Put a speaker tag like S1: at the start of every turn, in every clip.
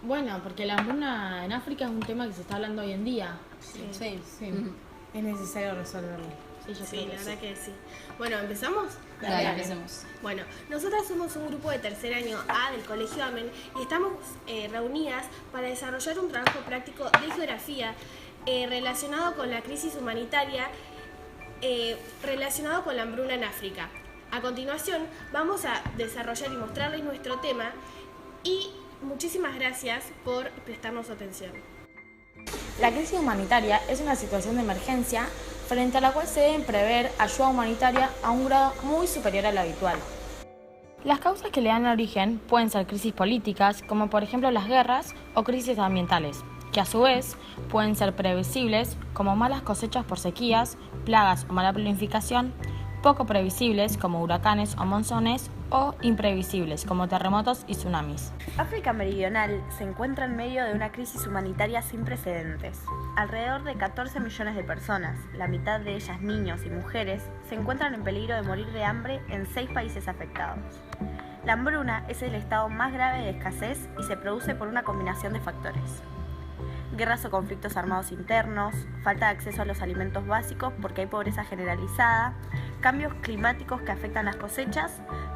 S1: Bueno, porque la hambruna en África es un tema que se está hablando hoy en día.
S2: Sí.
S3: Es necesario resolverlo.
S1: Sí, yo
S2: Sí,
S1: creo
S2: la
S1: que
S2: verdad que sí. Bueno, ¿empezamos?
S4: Dale, empecemos.
S2: Bueno, nosotras somos un grupo de tercer año A del Colegio Amen y estamos reunidas para desarrollar un trabajo práctico de geografía relacionado con la crisis humanitaria, relacionado con la hambruna en África. A continuación, vamos a desarrollar y mostrarles nuestro tema y muchísimas gracias por prestarnos atención.
S1: La crisis humanitaria es una situación de emergencia frente a la cual se deben prever ayuda humanitaria a un grado muy superior al habitual. Las causas que le dan origen pueden ser crisis políticas, como por ejemplo las guerras, o crisis ambientales, que a su vez pueden ser previsibles, como malas cosechas por sequías, plagas o mala planificación, poco previsibles, como huracanes o monzones, o imprevisibles, como terremotos y tsunamis.
S5: África Meridional se encuentra en medio de una crisis humanitaria sin precedentes. Alrededor de 14 millones de personas, la mitad de ellas niños y mujeres, se encuentran en peligro de morir de hambre en 6 países afectados. La hambruna es el estado más grave de escasez y se produce por una combinación de factores. Guerras o conflictos armados internos, falta de acceso a los alimentos básicos porque hay pobreza generalizada, cambios climáticos que afectan las cosechas,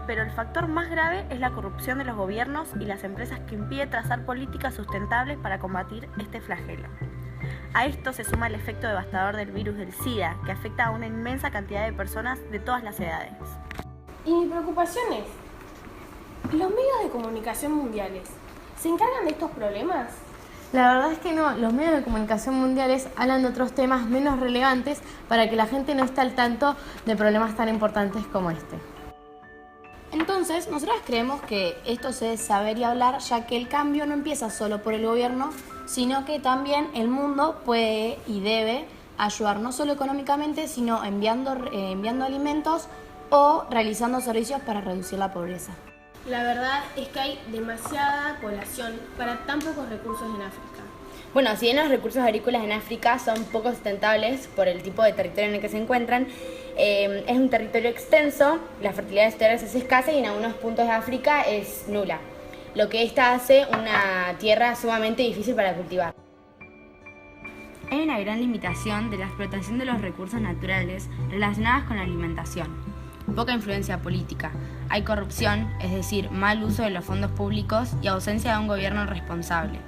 S5: pero el factor más grave es la corrupción de los gobiernos y las empresas que impide trazar políticas sustentables para combatir este flagelo. A esto se suma el efecto devastador del virus del SIDA, que afecta a una inmensa cantidad de personas de todas las edades.
S2: Y mi preocupación es, ¿los medios de comunicación mundiales se encargan de estos problemas?
S3: La verdad es que no, los medios de comunicación mundiales hablan de otros temas menos relevantes para que la gente no esté al tanto de problemas tan importantes como este.
S1: Entonces, nosotros creemos que esto se debe saber y hablar, ya que el cambio no empieza solo por el gobierno, sino que también el mundo puede y debe ayudar no solo económicamente, sino enviando alimentos o realizando servicios para reducir la pobreza.
S2: La verdad es que hay demasiada población para tan pocos recursos en África.
S4: Bueno, si bien los recursos agrícolas en África son poco sustentables por el tipo de territorio en el que se encuentran, es un territorio extenso, la fertilidad de tierras es escasa y en algunos puntos de África es nula, lo que esta hace una tierra sumamente difícil para cultivar. Hay una gran limitación de la explotación de los recursos naturales relacionadas con la alimentación. Poca influencia política. Hay corrupción, es decir, mal uso de los fondos públicos y ausencia de un gobierno responsable.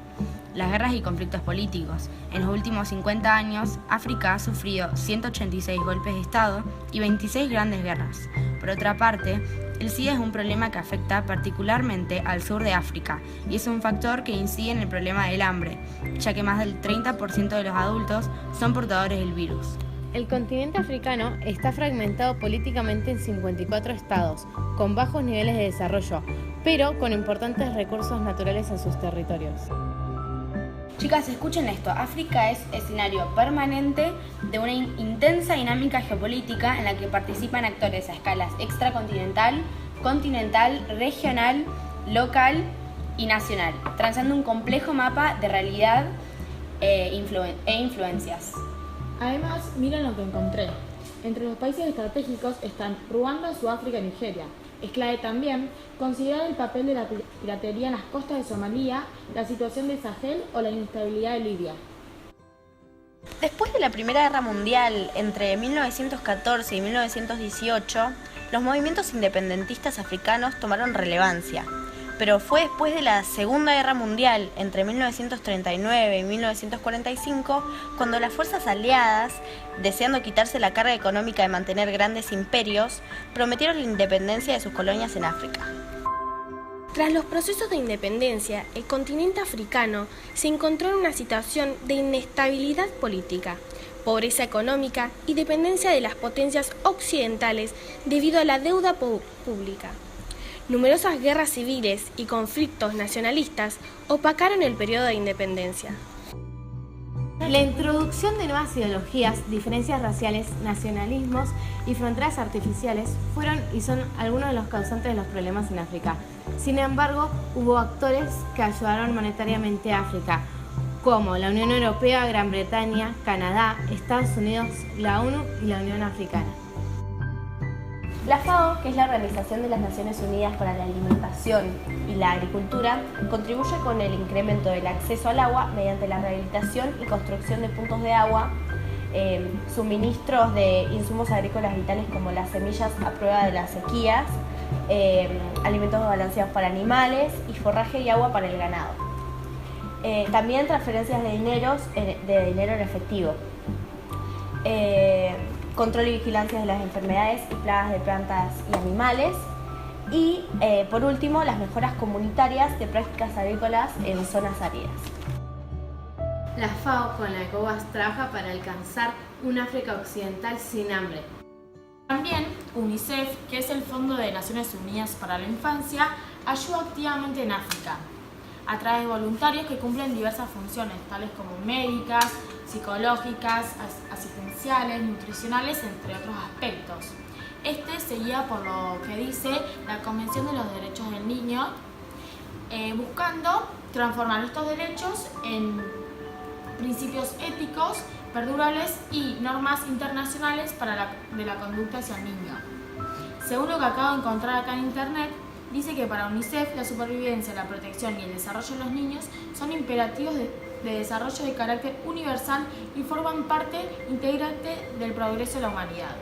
S4: Las guerras y conflictos políticos. En los últimos 50 años, África ha sufrido 186 golpes de Estado y 26 grandes guerras. Por otra parte, el SIDA es un problema que afecta particularmente al sur de África y es un factor que incide en el problema del hambre, ya que más del 30% de los adultos son portadores del virus.
S3: El continente africano está fragmentado políticamente en 54 estados, con bajos niveles de desarrollo, pero con importantes recursos naturales en sus territorios.
S4: Chicas, escuchen esto. África es escenario permanente de una intensa dinámica geopolítica en la que participan actores a escalas extracontinental, continental, regional, local y nacional, trazando un complejo mapa de realidad e influencias.
S1: Además, miren lo que encontré. Entre los países estratégicos están Ruanda, Sudáfrica y Nigeria. Es clave también considerar el papel de la piratería en las costas de Somalia, la situación de Sahel o la inestabilidad de Libia.
S5: Después de la Primera Guerra Mundial, entre 1914 y 1918, los movimientos independentistas africanos tomaron relevancia. Pero fue después de la Segunda Guerra Mundial, entre 1939 y 1945, cuando las fuerzas aliadas, deseando quitarse la carga económica de mantener grandes imperios, prometieron la independencia de sus colonias en África.
S2: Tras los procesos de independencia, el continente africano se encontró en una situación de inestabilidad política, pobreza económica y dependencia de las potencias occidentales debido a la deuda pública. Numerosas guerras civiles y conflictos nacionalistas opacaron el periodo de independencia.
S3: La introducción de nuevas ideologías, diferencias raciales, nacionalismos y fronteras artificiales fueron y son algunos de los causantes de los problemas en África. Sin embargo, hubo actores que ayudaron monetariamente a África, como la Unión Europea, Gran Bretaña, Canadá, Estados Unidos, la ONU y la Unión Africana. La FAO, que es la Organización de las Naciones Unidas para la Alimentación y la Agricultura, contribuye con el incremento del acceso al agua mediante la rehabilitación y construcción de puntos de agua, suministros de insumos agrícolas vitales como las semillas a prueba de las sequías, alimentos balanceados para animales y forraje y agua para el ganado. También transferencias de dinero en efectivo. Control y vigilancia de las enfermedades y plagas de plantas y animales y, por último, las mejoras comunitarias de prácticas agrícolas en zonas áridas.
S6: La FAO con la ECOWAS trabaja para alcanzar un África occidental sin hambre.
S1: También UNICEF, que es el Fondo de Naciones Unidas para la Infancia, ayuda activamente en África a través de voluntarios que cumplen diversas funciones, tales como médicas, psicológicas, asistenciales, nutricionales, entre otros aspectos. Este se guía por lo que dice la Convención de los Derechos del Niño, buscando transformar estos derechos en principios éticos, perdurables y normas internacionales de la conducta hacia el niño. Según lo que acabo de encontrar acá en internet, dice que para UNICEF la supervivencia, la protección y el desarrollo de los niños son imperativos de desarrollo de carácter universal y forman parte integrante del progreso de la humanidad.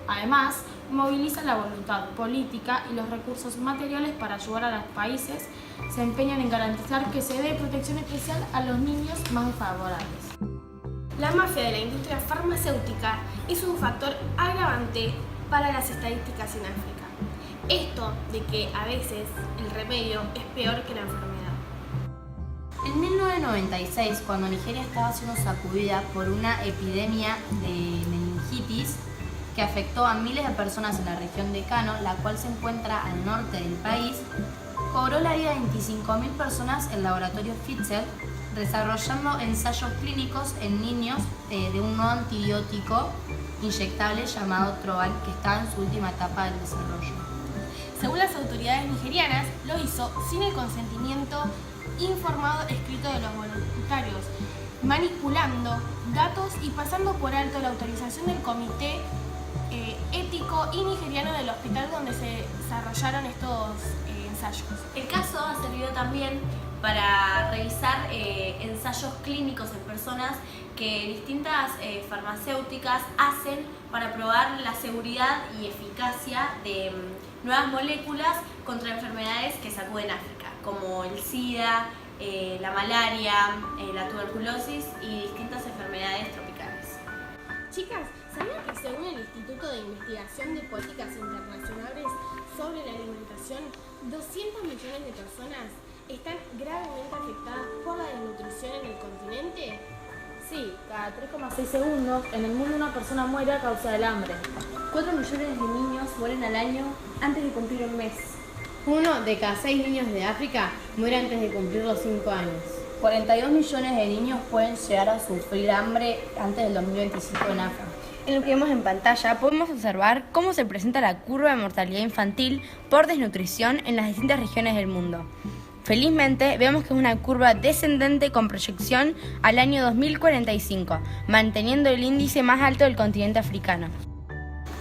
S1: Además, moviliza la voluntad política y los recursos materiales para ayudar a los países, se empeñan en garantizar que se dé protección especial a los niños más desfavorables.
S2: La mafia de la industria farmacéutica es un factor agravante para las estadísticas en África. Esto de que a veces el remedio es peor que la enfermedad.
S4: En 1996, cuando Nigeria estaba siendo sacudida por una epidemia de meningitis que afectó a miles de personas en la región de Kano, la cual se encuentra al norte del país, cobró la vida de 25.000 personas el laboratorio Pfizer, desarrollando ensayos clínicos en niños de un nuevo antibiótico inyectable llamado Trovan, que estaba en su última etapa del desarrollo.
S2: Según las autoridades nigerianas, lo hizo sin el consentimiento informado escrito de los voluntarios, manipulando datos y pasando por alto la autorización del comité ético y nigeriano del hospital donde se desarrollaron estos ensayos.
S3: El caso ha servido también para revisar ensayos clínicos en personas que distintas farmacéuticas hacen para probar la seguridad y eficacia de nuevas moléculas contra enfermedades que sacuden África, como el SIDA, la malaria, la tuberculosis y distintas enfermedades tropicales.
S2: Chicas, ¿sabían que según el Instituto de Investigación de Políticas Internacionales sobre la Alimentación, 200 millones de personas están gravemente afectadas por la desnutrición en el continente?
S1: Sí, cada 3,6 segundos en el mundo una persona muere a causa del hambre.
S4: 4 millones de niños mueren al año antes de cumplir un mes.
S6: 1 de cada 6 niños de África muere antes de cumplir los 5 años.
S4: 42 millones de niños pueden llegar a sufrir hambre antes del 2025 en África.
S5: En lo que vemos en pantalla podemos observar cómo se presenta la curva de mortalidad infantil por desnutrición en las distintas regiones del mundo. Felizmente vemos que es una curva descendente con proyección al año 2045, manteniendo el índice más alto del continente africano.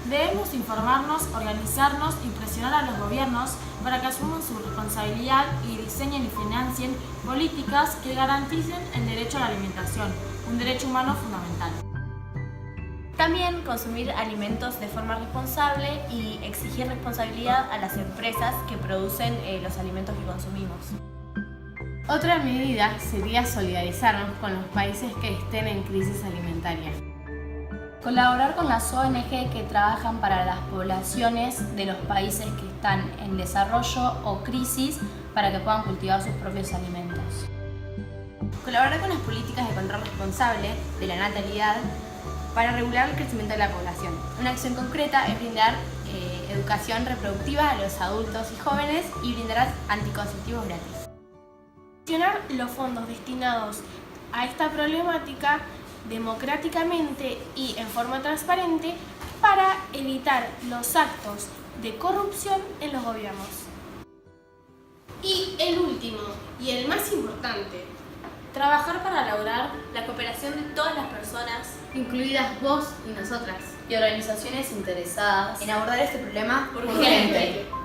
S1: Debemos informarnos, organizarnos y presionar a los gobiernos para que asuman su responsabilidad y diseñen y financien políticas que garanticen el derecho a la alimentación, un derecho humano fundamental.
S3: También consumir alimentos de forma responsable y exigir responsabilidad a las empresas que producen los alimentos que consumimos.
S6: Otra medida sería solidarizarnos con los países que estén en crisis alimentaria.
S4: Colaborar con las ONG que trabajan para las poblaciones de los países que están en desarrollo o crisis para que puedan cultivar sus propios alimentos.
S3: Colaborar con las políticas de control responsable de la natalidad para regular el crecimiento de la población. Una acción concreta es brindar educación reproductiva a los adultos y jóvenes y brindar anticonceptivos gratis.
S2: Gestionar los fondos destinados a esta problemática democráticamente y en forma transparente para evitar los actos de corrupción en los gobiernos. Y el último, y el más importante,
S1: Trabajar para lograr
S3: la cooperación de todas las personas,
S6: incluidas vos y nosotras.
S7: y organizaciones interesadas en abordar este problema urgente.